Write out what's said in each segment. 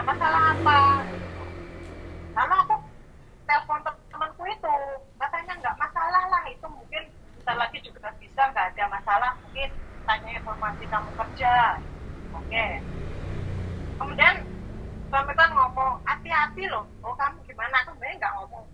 ada masalah apa. Lalu aku telepon temanku itu, katanya nggak masalah lah, itu mungkin bentar lagi juga bisa, nggak ada masalah, mungkin tanya informasi kamu kerja. Oke. Kemudian suami kan ngomong, hati-hati loh. Oh kamu gimana? Aku sebenarnya nggak ngomong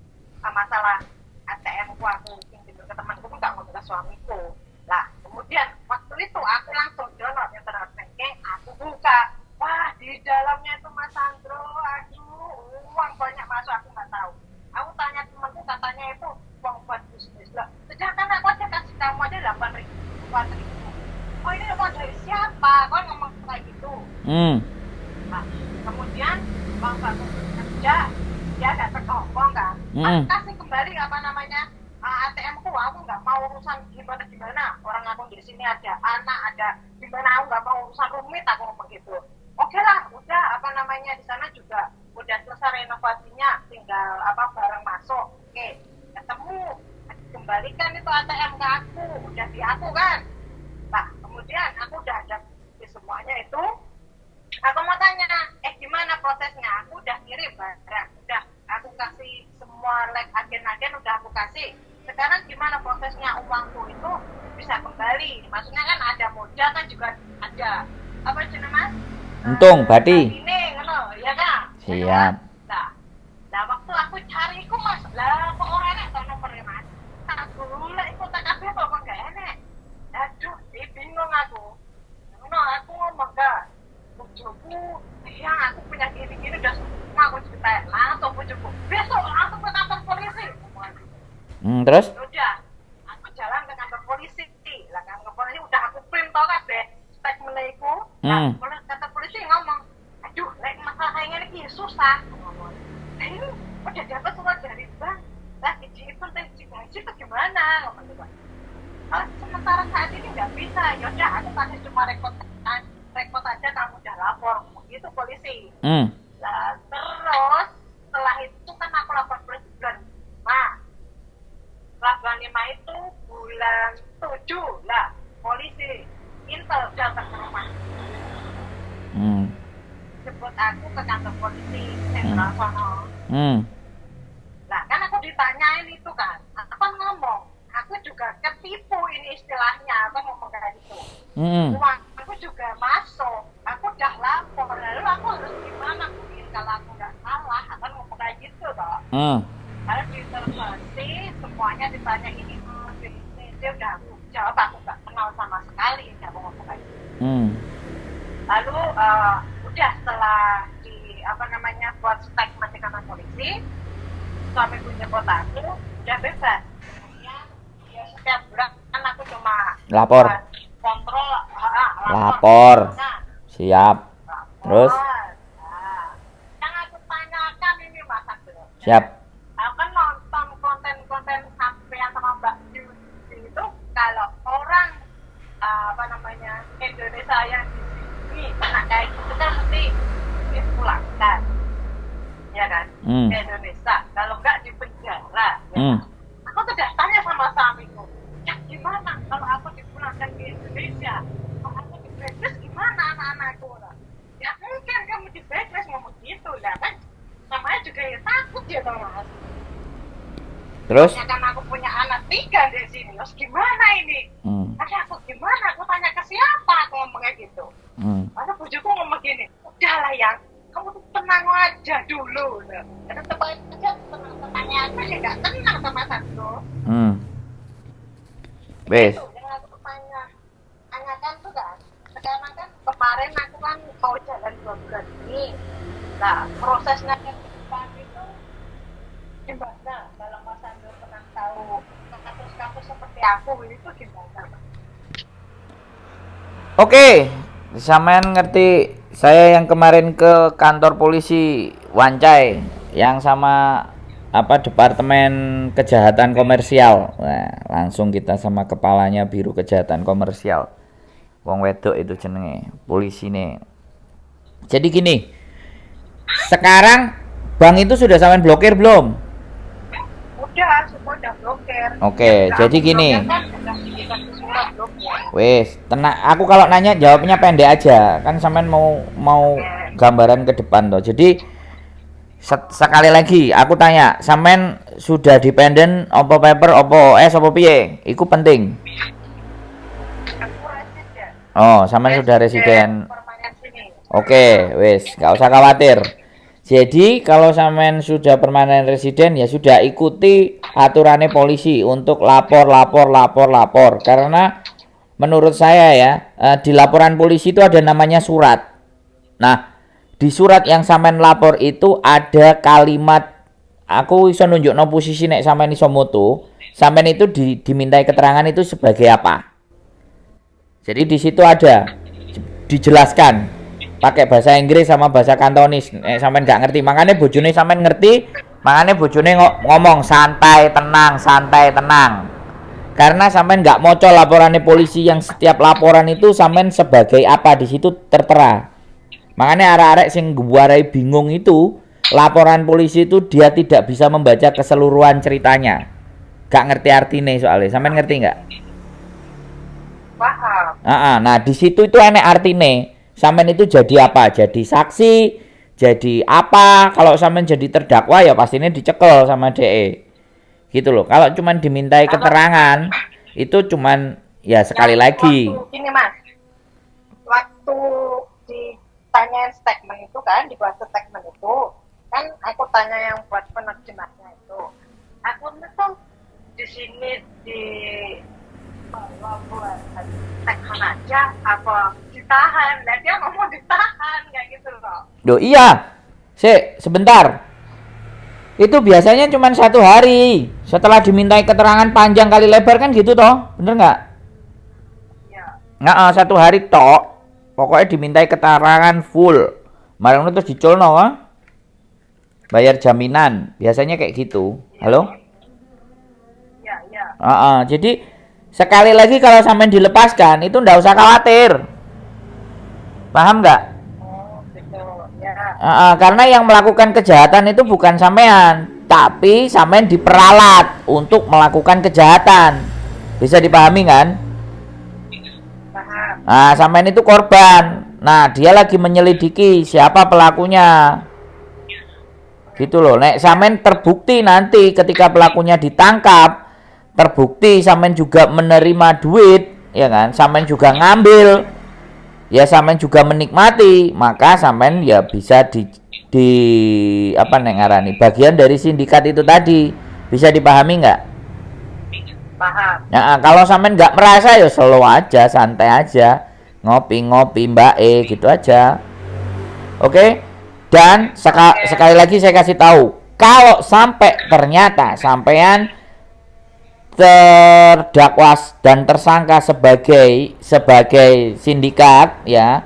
masalah ATM ku, aku pinjam ke temanku, nggak ngomong ke suamiku. Lah kemudian waktu itu aku langsung download internet banking, aku buka. Wah di dalamnya itu Mas Sandro, aduh uang banyak masuk, aku nggak tahu. Aku tanya temanku, katanya itu uang buat bisnis lah. Sedangkan aku aja kasih kamu aja 8.000, 4.000. Oh ini uang dari siapa? Kau ngomong kayak gitu. Nah, kemudian bang kerja, dia datang ngomong kan, aku kasih kembali apa namanya ATM ku, aku nggak mau urusan gimana, orang aku di sini ada anak, ada gimana, aku nggak mau urusan rumit, aku ngomong gitu. Oke lah, udah apa namanya di sana juga udah selesai renovasinya, tinggal apa barang masuk. Oke, ketemu, kembalikan itu ATM ke aku, udah di aku kan. Nah, kemudian aku udah ada di semuanya itu. Aku mau tanya, gimana prosesnya? Aku udah kirim barang, udah aku kasih semua agen-agen, udah aku kasih. Sekarang gimana prosesnya uangku itu bisa kembali? Maksudnya kan ada modal kan juga ada apa jenis mas? Untung, Bati. Ini, ya kan? Siap. Nah, waktu aku cari ku mas, lah kok orangnya tau nomornya mas? Aku lah ikut TKP apa enggak enak? Aduh, bingung aku. Aku ngomong gak, bujuku, yang aku punya gini-gini udah semua aku ceritain langsung bujuku. Besok langsung ke kantor polisi. Terus? Udah, aku jalan ke kantor polisi. Lah kantor polisi udah aku print tau kan deh statement aku. Nah, kantor polisi ngomong, aduh, masalah kayak gini susah. Ngomong, ini udah dapat surat dari bank. Lah, izin penting itu gimana? Ngomong gitu. Sementara saat ini nggak bisa, yaudah aku kasih cuma rekod aja, kamu udah lapor gitu polisi. Nah, terus setelah itu kan aku lapor polisi bulan 5. Bulan 5 itu bulan 7 lah polisi Intel datang ke rumah. Jemput aku ke kantor polisi sentral sono. Lah kan aku ditanyain itu kan, aku ngomong, aku juga ketipu ini istilahnya, aku ngomong kayak gitu. Uang aku juga masuk, aku udah lapor, lalu aku harus gimana mungkin kalau aku nggak salah, akan ngomong kayak gitu toh. Lalu diinterogasi, semuanya ditanya ini, dia udah aku jawab, aku nggak kenal sama sekali, aku ngomong kayak gitu. Lalu udah setelah di apa namanya buat statement di kantor polisi, suami punya aku udah bebas. Ya setiap bulan kan aku cuma lapor kontrol, lapor. Nah, siap lapor. Terus yang aku tanyakan ini Mas Abdul, siap, aku kan nonton konten-konten sampean sama Mbak Yusi itu, kalau orang apa namanya Indonesia yang di sini kena kayak gitu kan mesti dipulangkan, ya kan, ke Indonesia, kalau enggak di penjara, ya kan? Aku sudah tanya sama suamiku, ya gimana kalau aku dipulangkan ke Indonesia, kalau aku di blacklist gimana anak-anakku? Ya mungkin kamu di blacklist ngomong gitu lah kan, namanya juga ya takut ya dong mas. Terus? Ya kan aku punya anak 3 di sini, terus gimana ini? Ada aku gimana? Aku tanya ke siapa? Aku ngomong kayak gitu. Masa bujuku ngomong gini, udahlah yang kamu tuh tenang aja dulu. Karena tepat aja tenang-tenangnya aja, ya nggak tenang sama satu. Bes. Itu yang aku tanyakan tuh kan. Sekarang kan kemarin aku kan mau jalan 2 bulan ini. Nah prosesnya yang depan itu gimana? Kalau Mas Andro pernah tahu kampus-kampus seperti aku itu gimana? Oke, sampean ngerti saya yang kemarin ke kantor polisi Wancai yang sama apa departemen kejahatan komersial. Nah, langsung kita sama kepalanya Biro Kejahatan Komersial. Wong wedok itu jenenge, polisi nih. Jadi gini. Sekarang bank itu sudah sampean blokir belum? Udah, semua udah blokir. Oke, jadi gini. Kan Wes, tenang. Aku kalau nanya jawabnya pendek aja. Kan sampean mau gambaran ke depan toh. Jadi sekali lagi aku tanya, sampean sudah dependen opo paper, opo OS, opo piye? Iku penting. Aku residen. Oh, sampean sudah residen. Permanen sini. Oke, wis, nggak usah khawatir. Jadi kalau sampean sudah permanen residen ya sudah ikuti aturannya polisi untuk lapor. Karena menurut saya ya di laporan polisi itu ada namanya surat. Nah, di surat yang sampean lapor itu ada kalimat, aku iso nunjukno posisi nek sampean iso moto, sampean itu dimintai keterangan itu sebagai apa. Jadi di situ ada dijelaskan pakai bahasa Inggris sama bahasa Kantonis. Sampean nggak ngerti, makanya bojone sampean ngerti, makanya bojone ngomong santai tenang. Karena sampean nggak moco laporannya polisi yang setiap laporan itu sampean sebagai apa di situ tertera. Makanya arek-arek sing guarai bingung itu, laporan polisi itu dia tidak bisa membaca keseluruhan ceritanya. Gak ngerti artinya soalnya. Sampean ngerti nggak? Paham. Nah, di situ itu enek artinya. Sampean itu jadi apa? Jadi saksi, jadi apa? Kalau sampean jadi terdakwa ya pastinya dicekel sama DE. Gitu loh. Kalau cuman dimintai keterangan, itu cuman ya sekali lagi. Gini Mas, waktu ditanyain statement itu kan, dibuat statement itu kan aku tanya yang buat penerjemahnya itu, aku tuh di sini di buat statement aja apa ditahan, dan dia ngomong ditahan kayak gitu loh. Loh iya, sebentar. Itu biasanya cuma 1 hari. Setelah dimintai keterangan panjang kali lebar kan gitu toh, bener nggak? Iya. Nah, 1 hari tok. Pokoknya dimintai keterangan full. Marang terus diculno, bayar jaminan. Biasanya kayak gitu. Halo? Iya. Jadi sekali lagi kalau sampean dilepaskan itu ndak usah khawatir. Paham nggak? Oh gitu. Ya. Karena yang melakukan kejahatan itu bukan sampean, tapi sampean diperalat untuk melakukan kejahatan. Bisa dipahami kan? Paham. Nah, sampean itu korban. Nah, dia lagi menyelidiki siapa pelakunya. Gitu loh. Nek sampean terbukti nanti ketika pelakunya ditangkap, terbukti sampean juga menerima duit, ya kan? Sampean juga ngambil. Ya sampean juga menikmati, maka sampean ya bisa di apa ngarani bagian dari sindikat itu tadi. Bisa dipahami nggak? Paham. Nah, kalau sampean nggak merasa ya slow aja, santai aja, ngopi mbak gitu aja. Oke? Dan sekali lagi saya kasih tahu, kalau sampai ternyata sampean terdakwa dan tersangka sebagai sindikat ya,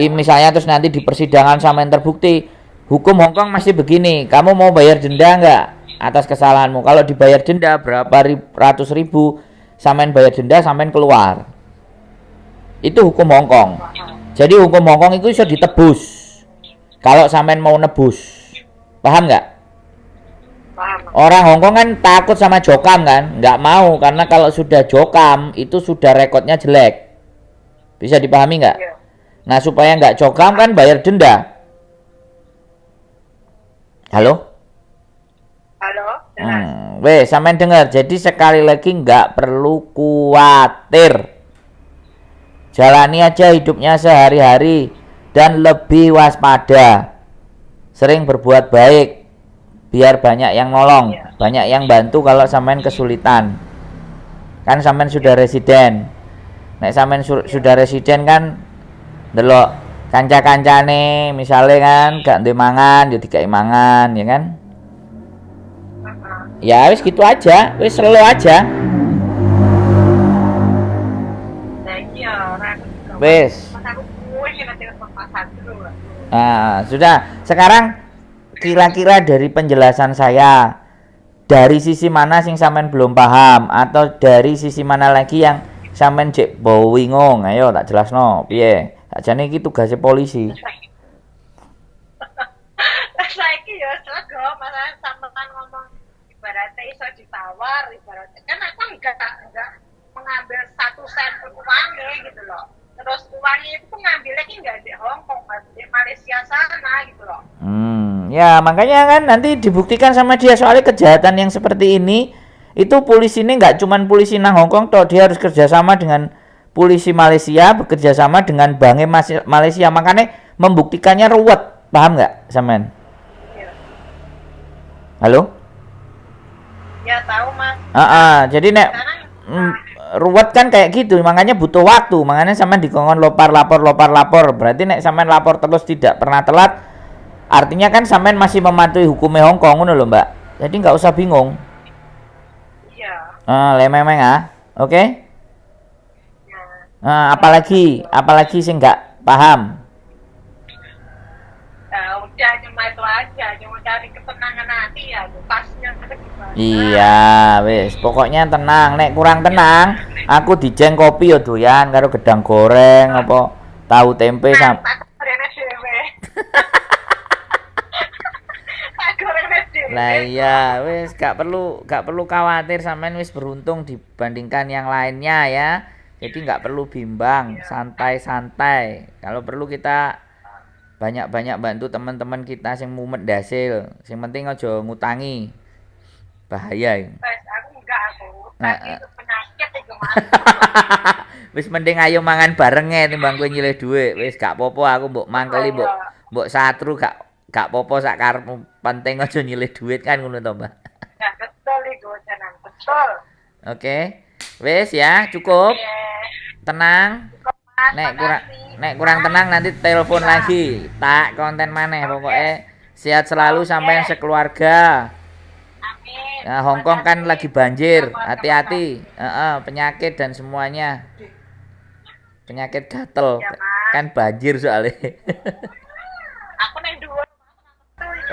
misalnya terus nanti di persidangan sampean terbukti, hukum Hongkong masih begini, kamu mau bayar denda nggak atas kesalahanmu? Kalau dibayar denda berapa ratus ribu, sampean bayar denda, sampean keluar. Itu hukum Hongkong. Jadi hukum Hongkong itu bisa ditebus kalau sampean mau nebus. Paham nggak? Orang Hongkong kan takut sama jokam kan, nggak mau, karena kalau sudah jokam itu sudah rekodnya jelek. Bisa dipahami nggak? Iya. Nah, supaya nggak jokam kan bayar denda. Halo? Weh, sampean dengar. Jadi sekali lagi nggak perlu khawatir. Jalani aja hidupnya sehari-hari dan lebih waspada. Sering berbuat baik. Biar banyak yang nolong, banyak yang bantu kalau sampean kesulitan. Kan sampean sudah residen. Nek sampean sudah residen kan delok kanca-kancane misalnya kan gak duwe mangan, ya dikai mangan, ya kan? Ya wis gitu aja, wis slow aja. Nah, iya, orang. Wis. Nah, sudah. Sekarang kira-kira dari penjelasan saya, dari sisi mana sing sampean belum paham, atau dari sisi mana lagi yang sampean cek bau bingung? Ayo tak jelasno piye. Sakjane iki tugasnya polisi. Saiki ya sego masalah sampean ngomong ibaratnya iso ditawar, ibaratnya kan aku enggak mengambil 1 sen pun uangnya gitu loh. Terus uangnya itu ngambilnya kan enggak di Hongkong, Mas. Malaysia sana gitu loh. Ya makanya kan nanti dibuktikan sama dia soalnya kejahatan yang seperti ini itu polisi ini nggak cuman polisi nang Hongkong toh, dia harus kerjasama dengan polisi Malaysia, bekerja sama dengan Bank Malaysia, makanya membuktikannya ruwet, paham nggak, Samen? Iya. Halo? Ya tahu mas. Jadi nek ruwet kan kayak gitu, makanya butuh waktu, makanya Samen dikongkon lapor, berarti nek Samen lapor terus tidak pernah telat, artinya kan Samen masih mematuhi hukumnya Hongkong, ngono lho Mbak, jadi nggak usah bingung. Iya. Lemeng oke? Apalagi sih nggak paham. Udah cuma itu aja, cuma cari ketenangan hati ya, pasnya gimana. Iya, wis, pokoknya tenang. Nek kurang tenang, aku dijeng kopi yo doyan karo gedang goreng apa tahu tempe Nah, sam. tak gorengnya dewe. Tak gorengnya dewe. Lah iya, wis gak perlu khawatir, sampean wis beruntung dibandingkan yang lainnya ya. Jadi nggak perlu bimbang, santai-santai. Kalau perlu kita banyak-banyak bantu teman-teman kita sing mumet dasil. Sing penting aja ngutangi. Bahaya. Aku enggak aku. Nah, Tadi itu penyakit itu mas. wis mending ayo mangan bareng timbang kowe nyilih dhuwit. Wis gak popo aku mbok mangkeli mbok satru gak popo sak karepmu. Penting aja nyilih dhuwit kan ngono to, Mbak. Ya betul itu jenang betul. Oke. Wis ya, cukup. Tenang. Nek kurang tenang nanti telepon lagi. Tak konten maneh pokoknya sehat selalu sampai sekeluarga. Amin. Nah, Hongkong kan lagi banjir, hati-hati. Penyakit dan semuanya. Penyakit gatel. Kan banjir soalnya. Aku neng dhuwur.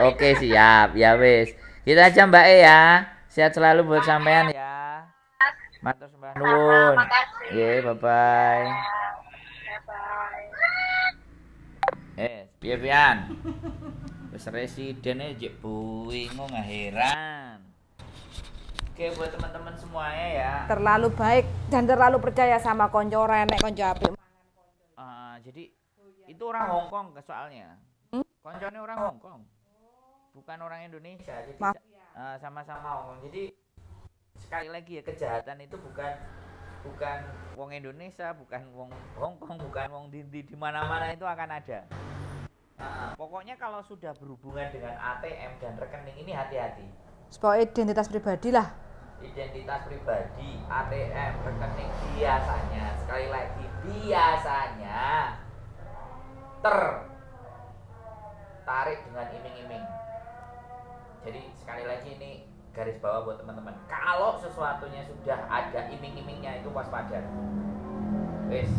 Oke, siap. Ya wis. Gitu aja Mbak E ya. Sehat selalu buat sampean ya. Matur sembah nuwun. Nggih, bye-bye. Piye pian? Wis residene jek bingung heran. Oke, buat teman-teman semuanya ya. Terlalu baik dan terlalu percaya sama konco renek, konco apik. Jadi itu orang Hongkong soalnya. Koncone orang Hongkong. Bukan orang Indonesia. Jadi sama-sama Hongkong. Jadi sekali lagi ya, kejahatan itu bukan wong Indonesia, bukan wong Hongkong, bukan wong di mana-mana itu akan ada. Pokoknya kalau sudah berhubungan dengan ATM dan rekening ini hati-hati. Supaya identitas pribadi lah. Identitas pribadi, ATM, rekening biasanya, sekali lagi biasanya tertarik dengan iming-iming. Jadi sekali lagi ini garis bawah buat teman-teman. Kalau sesuatunya sudah ada iming-imingnya itu waspada. Wis,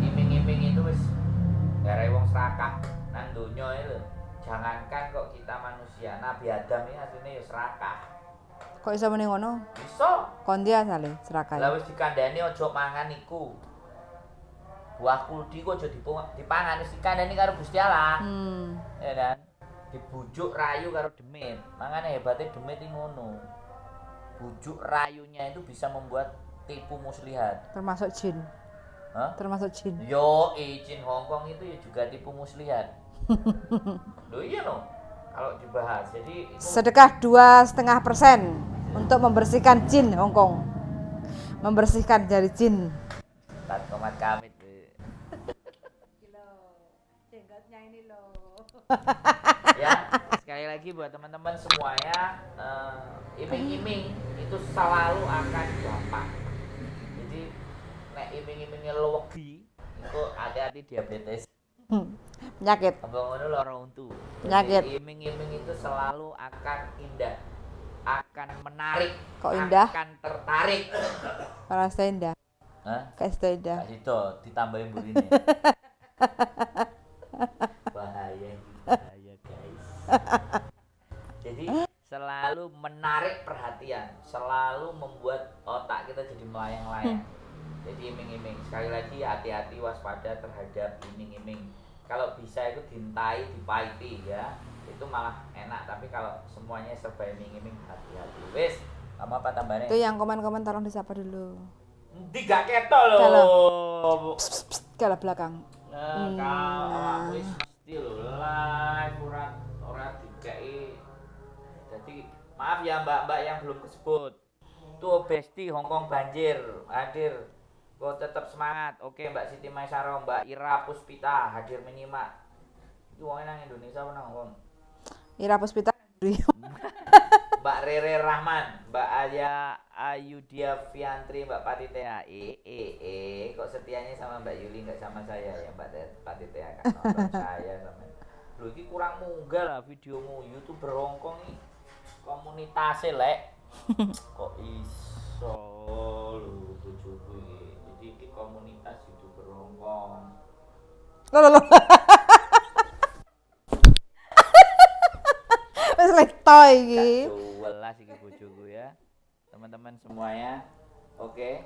iming-iming itu wis garai wong serakah nang donya itu. Jangankan kok kita manusia, Nabi Adam ini aslinya ya serakah. Kok iso muni ngono? Bisa. Kondi asale serakah. Lah wis dikandani aja mangan iku. Buah kuldi kok aja dipangan, wis dikandani karo Gusti Allah. Ya kan? Dibujuk rayu karo demit. Makanya hebatnya demit ini ngono. Bujuk rayunya itu bisa membuat tipu muslihat. Termasuk jin. Hah? Termasuk jin. Yo, jin Hongkong itu ya juga tipu muslihat. Loh iya loh. Kalau dibahas. Jadi itu Sedekah 2,5% untuk membersihkan jin Hongkong. Membersihkan dari jin. Tat komat kamit. Jenggotnya ini loh. Ya, sekali lagi buat teman-teman semuanya, iming-iming itu selalu akan gampang. Jadi nek iming-imingnya lewegi itu hati-hati diabetes. Penyakit. Apa ngono lara untu. Penyakit. Iming-iming itu selalu akan indah, akan menarik. Kok indah? Akan tertarik. Rasa indah. Hah? Kasih indah. Kasih do ditambahin burine. Bahaya guys. Jadi selalu menarik perhatian, selalu membuat otak kita jadi melayang-layang. Jadi iming-iming, sekali lagi hati-hati, waspada terhadap iming-iming. Kalau bisa itu dintai, dipaiti ya, itu malah enak. Tapi kalau semuanya serba iming-iming, hati-hati. Wes, apa tambahnya? Itu yang komen-komen tolong disapa dulu. Tiga keto loh. Kalau belakang. Kalau aku mesti loh. Maaf ya mbak-mbak yang belum kesebut. Tuh Besti Hongkong banjir hadir. Kok tetap semangat. Oke Mbak Siti Maisaro, Mbak Ira Puspita hadir menyimak. Itu wong nang Indonesia apa nang Hongkong? Ira Puspita. Mbak Rere Rahman, Mbak Aya Ayudia Fiantri, Mbak Patitea. Kok setianya sama Mbak Yuli nggak sama saya ya Mbak Patitea kan nonton saya sama. Loh ini kurang munggah lah videomu YouTuber Hongkong nih. Komunitasnya lek. Kok iso lho bojoku iki. Jadi di komunitas YouTuber Hongkong. Loh. Wis lekto iki. Welas iki bojoku ya. Teman-teman semuanya. Oke.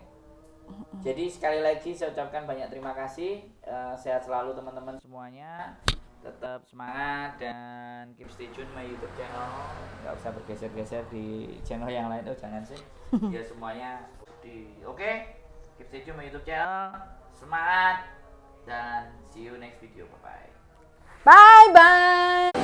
Jadi sekali lagi saya ucapkan banyak terima kasih. Sehat selalu teman-teman semuanya. Tetap semangat dan keep stay tune my YouTube channel. Nggak usah bergeser-geser di channel yang lain. Oh jangan sih. Ya semuanya Oke. Keep stay tune my YouTube channel. Semangat dan see you next video. Bye bye. Bye bye.